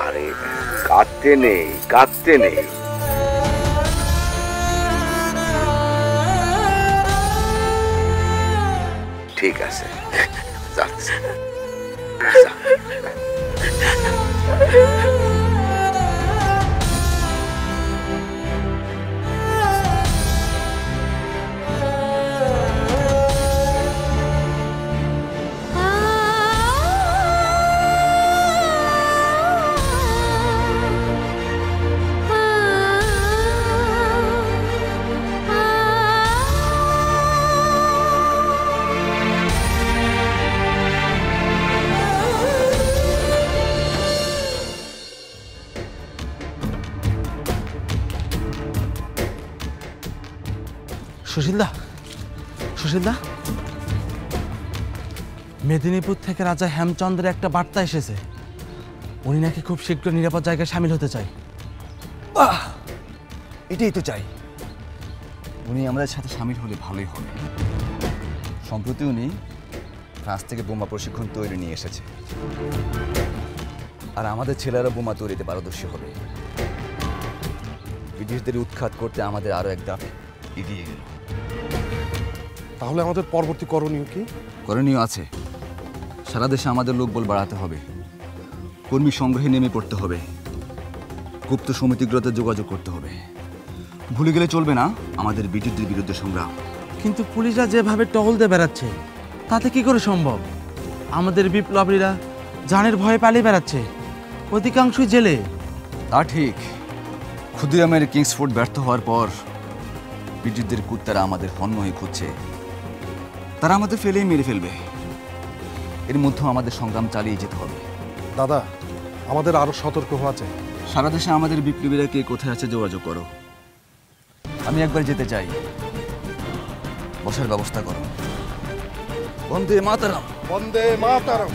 আরে কাঁদতে নেই, কাঁদতে নেই। ঠিক আছে, যাচ্ছে। সুশীলদা, সুশীলদা, মেদিনীপুর থেকে রাজা হেমচন্দ্রের একটা বার্তা এসেছে। উনি নাকি খুব শীঘ্র নিরাপদ জায়গায় সামিল হতে চায়। এটাই তো চাই। উনি আমাদের সাথে সামিল হলে ভালোই হবে। সম্প্রতি উনি ফ্রান্স থেকে বোমা প্রশিক্ষণ তৈরি নিয়ে এসেছে, আর আমাদের ছেলেরা বোমা তৈরিতে পারদর্শী হবে। ব্রিটিশদের উৎখাত করতে আমাদের আরো এক ধাপ এগিয়ে গেল। তাহলে আমাদের পরবর্তী করণীয় কি? করণীয় আছে। সারা দেশে আমাদের লোকবল বাড়াতে হবে, কর্মী সংগ্রহে নেমে পড়তে হবে, গুপ্ত সমিতিগুলোতে যোগাযোগ করতে হবে। ভুলে গেলে চলবে না আমাদের ব্রিটিশদের বিরুদ্ধে সংগ্রাম। কিন্তু পুলিশরা যেভাবে টহল দিয়ে বেড়াচ্ছে তাতে কি করে সম্ভব? আমাদের বিপ্লবীরা জানের ভয়ে পালিয়ে বেড়াচ্ছে, অধিকাংশই জেলে। তা ঠিক। ক্ষুদিরামের কিংসফোর্ড ব্যর্থ হওয়ার পর ব্রিটিশদের কুত্তারা আমাদের হন্য হয়ে খুঁজছে। তারা আমাদের ফেলেই মেরে ফেলবে। এর মধ্যে আমাদের সংগ্রাম চালিয়ে যেতে হবে। দাদা, আমাদের আরো সতর্ক হওয়া চাই। সারা দেশে আমাদের বিপ্লবীরা কে কোথায় আছে যোগাযোগ করো। আমি একবার যেতে চাই। বসার ব্যবস্থা করো। বন্দে মাতরম, বন্দে মাতরম।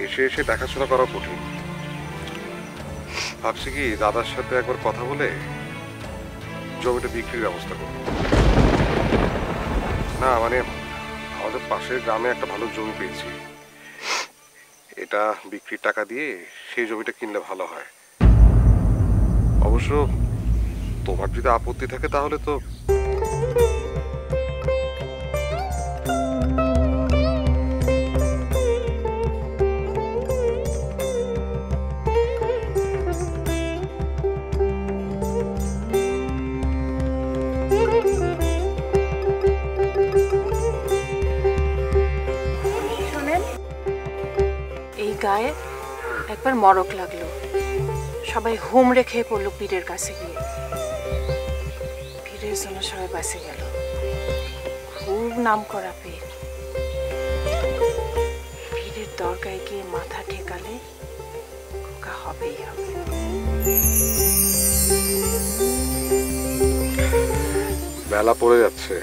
এসে এসে দেখাশোনা করা কঠিন। ভাবছি কি দাদার সাথে একবার কথা বলে জমিটা বিক্রির ব্যবস্থা করব। না মানে আমাদের পাশের গ্রামে একটা ভালো জমি পেয়েছি, এটা বিক্রির টাকা দিয়ে সেই জমিটা কিনলে ভালো হয়। অবশ্য তোমার যদি আপত্তি থাকে তাহলে তো গায়ে একবার মরক লাগলো, সবাই হুমড়ে খেয়ে পড়লো পীরের কাছে গিয়ে। পীরের জন্য সবাই বাঁচে গেল। খুব নাম করা পীর। পীরের দরগায় গিয়ে মাথা ঠেকালে খোকা হবেই হবে। বেলা পড়ে যাচ্ছে,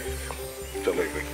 চলে গেল।